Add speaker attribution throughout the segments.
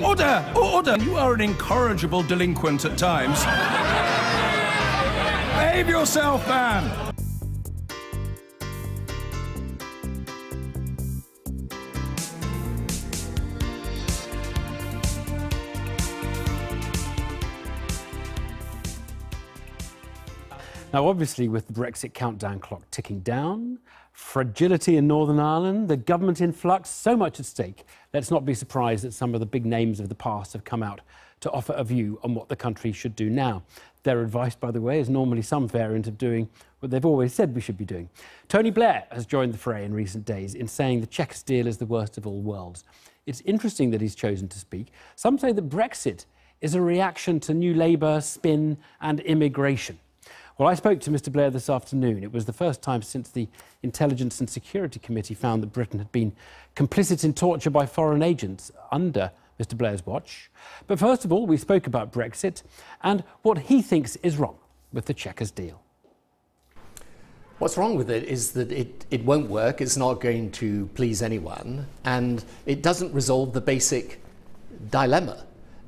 Speaker 1: Order! Order! You are an incorrigible delinquent at times. Behave yourself, man!
Speaker 2: Now, obviously, with the Brexit countdown clock ticking down, fragility in Northern Ireland, the government in flux, so much at stake, let's not be surprised that some of the big names of the past have come out to offer a view on what the country should do now. Their advice, by the way, is normally some variant of doing what they've always said we should be doing. Tony Blair has joined the fray in recent days in saying the Chequers deal is the worst of all worlds. It's interesting that he's chosen to speak. Some say that Brexit is a reaction to New Labour, spin and immigration. Well, I spoke to Mr. Blair this afternoon. It was the first time since the Intelligence and Security Committee found that Britain had been complicit in torture by foreign agents under Mr. Blair's watch. But first of all, we spoke about Brexit and what he thinks is wrong with the Chequers deal.
Speaker 3: What's wrong with it is that it won't work, it's not going to please anyone, and it doesn't resolve the basic dilemma.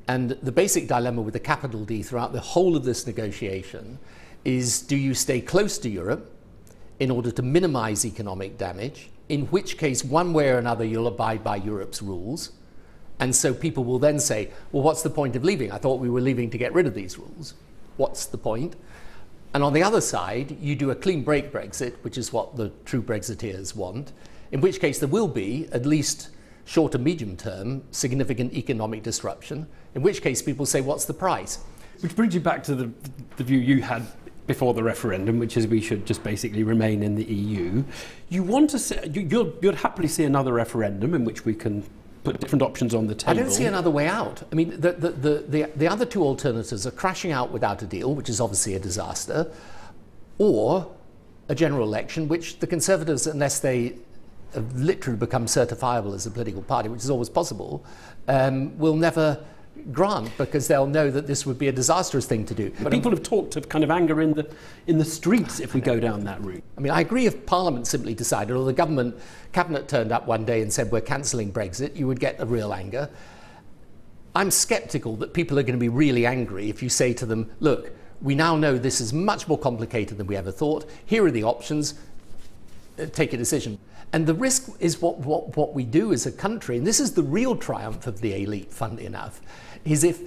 Speaker 3: And the basic dilemma with a capital D throughout the whole of this negotiation is, do you stay close to Europe in order to minimize economic damage, in which case one way or another you'll abide by Europe's rules, and so people will then say, well, what's the point of leaving? I thought we were leaving to get rid of these rules. What's the point? And on the other side, you do a clean break Brexit, which is what the true Brexiteers want, in which case there will be, at least short to medium term, significant economic disruption, in which case people say, what's the price?
Speaker 2: Which brings you back to the view you had before the referendum, which is we should just basically remain in the EU. You want to say, you'd happily see another referendum in which we can put different options on the table.
Speaker 3: I don't see another way out. I mean, the other two alternatives are crashing out without a deal, which is obviously a disaster, or a general election, which the Conservatives, unless they have literally become certifiable as a political party, which is always possible, will never grant, because they'll know that this would be a disastrous thing to do.
Speaker 2: But people have talked of kind of anger in the streets if we go down that route.
Speaker 3: I mean, I agree if Parliament simply decided, or the cabinet turned up one day and said we're cancelling Brexit, you would get a real anger. I'm sceptical that people are going to be really angry if you say to them, look, we now know this is much more complicated than we ever thought. Here are the options. Take a decision. And the risk is what we do as a country, and this is the real triumph of the elite, funnily enough, is if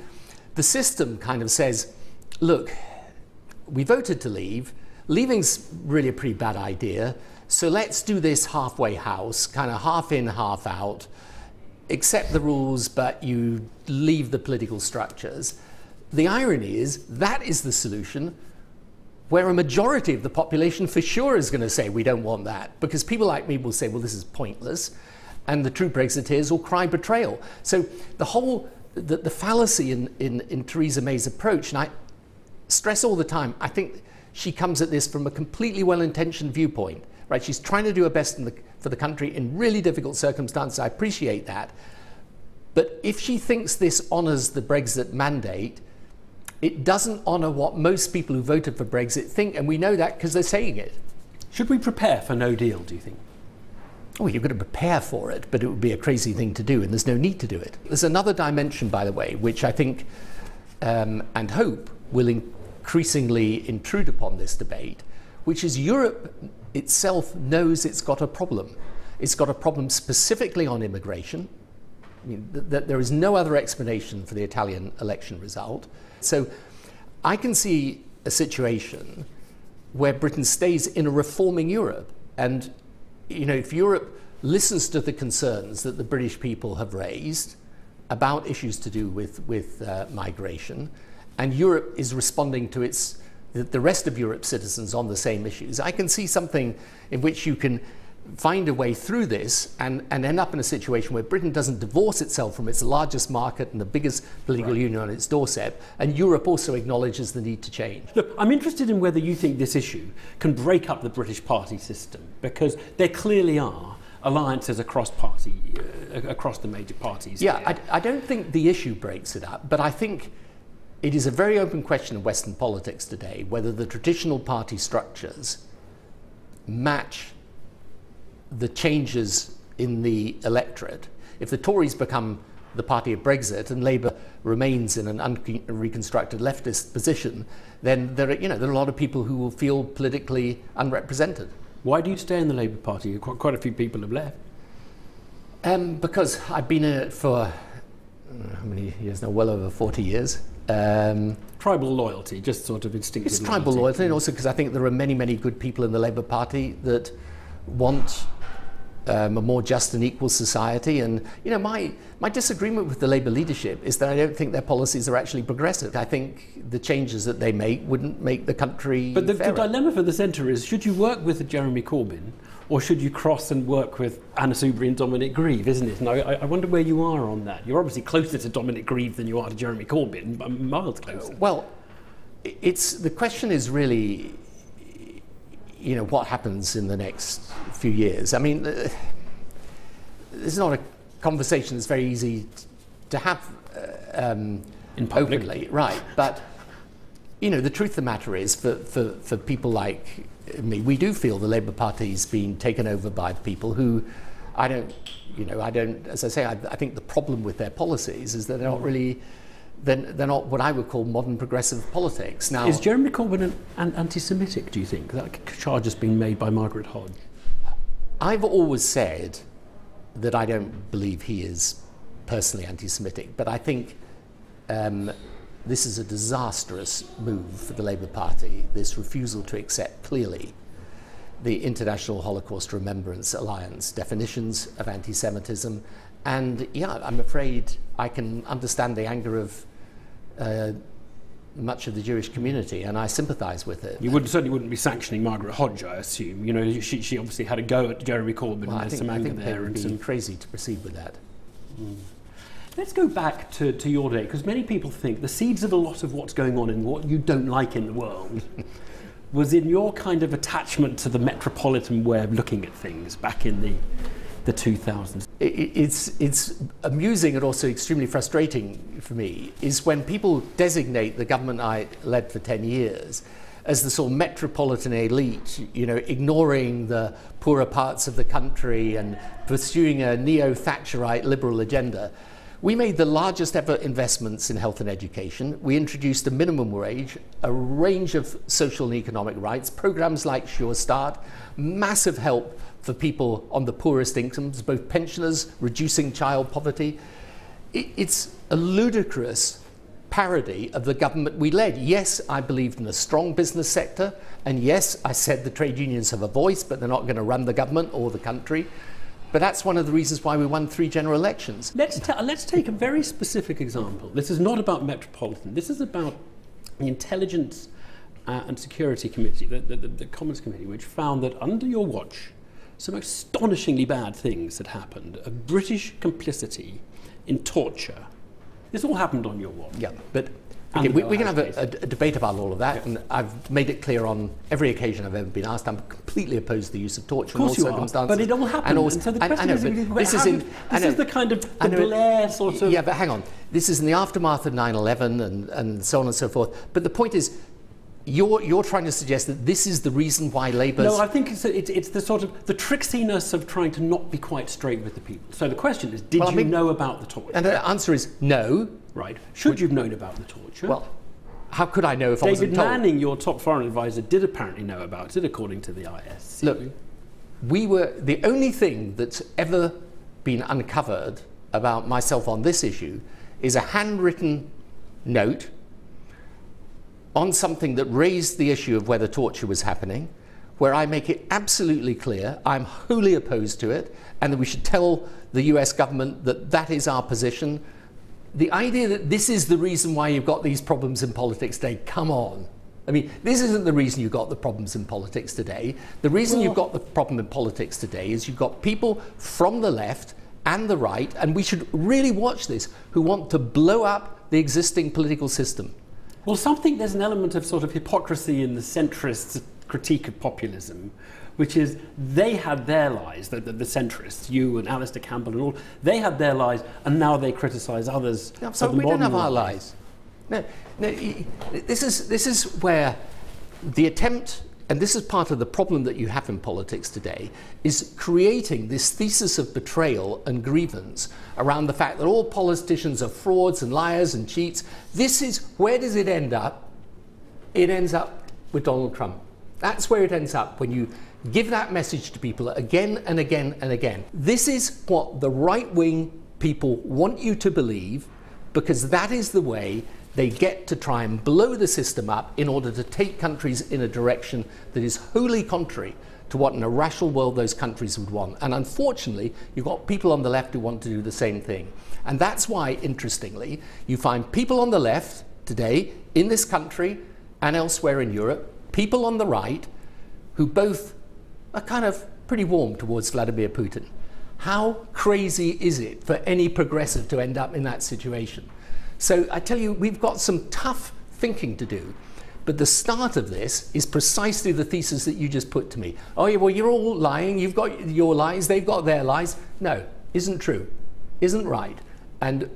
Speaker 3: the system kind of says, look, we voted to leave, leaving's really a pretty bad idea, so let's do this halfway house, kind of half in, half out, accept the rules, but you leave the political structures. The irony is that is the solution where a majority of the population for sure is going to say we don't want that, because people like me will say, well, this is pointless, and the true Brexiteers will cry betrayal. So the fallacy in Theresa May's approach, and I stress all the time, I think she comes at this from a completely well-intentioned viewpoint, right? She's trying to do her best for the country in really difficult circumstances. I appreciate that. But if she thinks this honours the Brexit mandate, it doesn't honour what most people who voted for Brexit think, and we know that because they're saying it.
Speaker 2: Should we prepare for no deal, do you think?
Speaker 3: Oh, you've got to prepare for it, but it would be a crazy thing to do, and there's no need to do it. There's another dimension, by the way, which I think and hope will increasingly intrude upon this debate, which is Europe itself knows it's got a problem. It's got a problem specifically on immigration. I mean, there is no other explanation for the Italian election result. So I can see a situation where Britain stays in a reforming Europe. And, you know, if Europe listens to the concerns that the British people have raised about issues to do with migration, and Europe is responding to the rest of Europe's citizens on the same issues, I can see something in which you can find a way through this and end up in a situation where Britain doesn't divorce itself from its largest market and the biggest political union on its doorstep, and Europe also acknowledges the need to change.
Speaker 2: Look, I'm interested in whether you think this issue can break up the British party system, because there clearly are alliances across the major parties.
Speaker 3: Yeah, I don't think the issue breaks it up, but I think it is a very open question in Western politics today whether the traditional party structures match the changes in the electorate. If the Tories become the party of Brexit and Labour remains in an unreconstructed leftist position, then there are a lot of people who will feel politically unrepresented.
Speaker 2: Why do you stay in the Labour Party? Quite a few people have left.
Speaker 3: Because I've been in it for how many years now? Well over 40 years.
Speaker 2: Tribal loyalty, just sort of instinctive
Speaker 3: It's tribal loyalty, and also because I think there are many, many good people in the Labour Party that want a more just and equal society. And my disagreement with the Labour leadership is that I don't think their policies are actually progressive. I think the changes that they make wouldn't make the country
Speaker 2: But the
Speaker 3: fairer.
Speaker 2: dilemma for the centre is, should you work with Jeremy Corbyn, or should you cross and work with Anna Soubry and Dominic Grieve, isn't it? And I wonder where you are on that. You're obviously closer to Dominic Grieve than you are to Jeremy Corbyn, but miles closer.
Speaker 3: Well, the question is really, what happens in the next few years. I mean, this is not a conversation that's very easy to have
Speaker 2: In public.
Speaker 3: openly, right? But the truth of the matter is, for people like me, we do feel the Labour Party's been taken over by people who I don't, as I say, I think the problem with their policies is that they're not really, they're not what I would call modern progressive politics. Now,
Speaker 2: Is Jeremy Corbyn anti-Semitic, do you think? That charge has been made by Margaret Hodge.
Speaker 3: I've always said that I don't believe he is personally anti-Semitic, but I think this is a disastrous move for the Labour Party, this refusal to accept clearly the International Holocaust Remembrance Alliance definitions of anti-Semitism. And yeah, I'm afraid I can understand the anger of much of the Jewish community, and I sympathise with it.
Speaker 2: You certainly wouldn't be sanctioning Margaret Hodge, I assume. She obviously had a go at Jeremy Corbyn,
Speaker 3: Well,
Speaker 2: and there's some anger there.
Speaker 3: It would be crazy to proceed with that.
Speaker 2: Let's go back to your day, because many people think the seeds of a lot of what's going on and what you don't like in the world was in your kind of attachment to the metropolitan way of looking at things back in the 2000s.
Speaker 3: It's amusing and also extremely frustrating for me is when people designate the government I led for 10 years as the sort of metropolitan elite, ignoring the poorer parts of the country and pursuing a neo-Thatcherite liberal agenda. We made the largest ever investments in health and education. We introduced a minimum wage, a range of social and economic rights, programs like Sure Start, massive help for people on the poorest incomes, both pensioners, reducing child poverty. It's a ludicrous parody of the government we led. Yes, I believed in a strong business sector, and yes, I said the trade unions have a voice, but they're not going to run the government or the country. But that's one of the reasons why we won 3 general elections.
Speaker 2: Let's take a very specific example. This is not about Metropolitan. This is about the Intelligence and Security Committee, the Commons Committee, which found that under your watch, some astonishingly bad things had happened. A British complicity in torture. This all happened on your watch.
Speaker 3: Yeah, but okay, we can have a debate about all of that, yes. And I've made it clear on every occasion I've ever been asked, I'm completely opposed to the use of torture in all circumstances.
Speaker 2: But it all happened, and so the question is this is the kind of the Blair sort of...
Speaker 3: Yeah, but hang on. This is in the aftermath of 9/11 and so on and so forth. But the point is, you're trying to suggest that this is the reason why Labour's...
Speaker 2: No, I think it's the sort of the tricksiness of trying to not be quite straight with the people. So the question is, did you know about the torture?
Speaker 3: And the answer is no.
Speaker 2: Right. Should you have known about the torture?
Speaker 3: Well, how could I know if I wasn't told?
Speaker 2: David Manning, your top foreign advisor, did apparently know about it, according to the IS.
Speaker 3: Look, the only thing that's ever been uncovered about myself on this issue is a handwritten note on something that raised the issue of whether torture was happening, where I make it absolutely clear I'm wholly opposed to it, and that we should tell the US government that that is our position. The idea that this is the reason why you've got these problems in politics today, come on. I mean, this isn't the reason you've got the problems in politics today. The reason you've got the problem in politics today is you've got people from the left and the right, and we should really watch this, who want to blow up the existing political system.
Speaker 2: Well, there's an element of sort of hypocrisy in the centrists' critique of populism, which is they had their lies, the centrists, you and Alistair Campbell and all, they had their lies, and now they criticise others.
Speaker 3: No, so we don't have our lies. No, this is where the attempt and this is part of the problem that you have in politics today, is creating this thesis of betrayal and grievance around the fact that all politicians are frauds and liars and cheats. Where does it end up? It ends up with Donald Trump. That's where it ends up when you give that message to people again and again and again. This is what the right-wing people want you to believe, because that is the way they get to try and blow the system up in order to take countries in a direction that is wholly contrary to what in a rational world those countries would want. And unfortunately, you've got people on the left who want to do the same thing. And that's why, interestingly, you find people on the left today in this country and elsewhere in Europe, people on the right who both are kind of pretty warm towards Vladimir Putin. How crazy is it for any progressive to end up in that situation? So I tell you, we've got some tough thinking to do. But the start of this is precisely the thesis that you just put to me. Oh, yeah, well, you're all lying. You've got your lies. They've got their lies. No, isn't true. Isn't right. And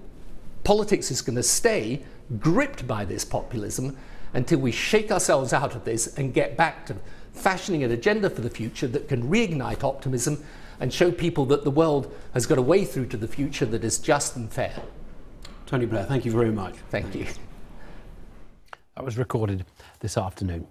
Speaker 3: politics is going to stay gripped by this populism until we shake ourselves out of this and get back to fashioning an agenda for the future that can reignite optimism and show people that the world has got a way through to the future that is just and fair.
Speaker 2: Tony Blair, thank you very much.
Speaker 3: Thank you.
Speaker 2: That was recorded this afternoon.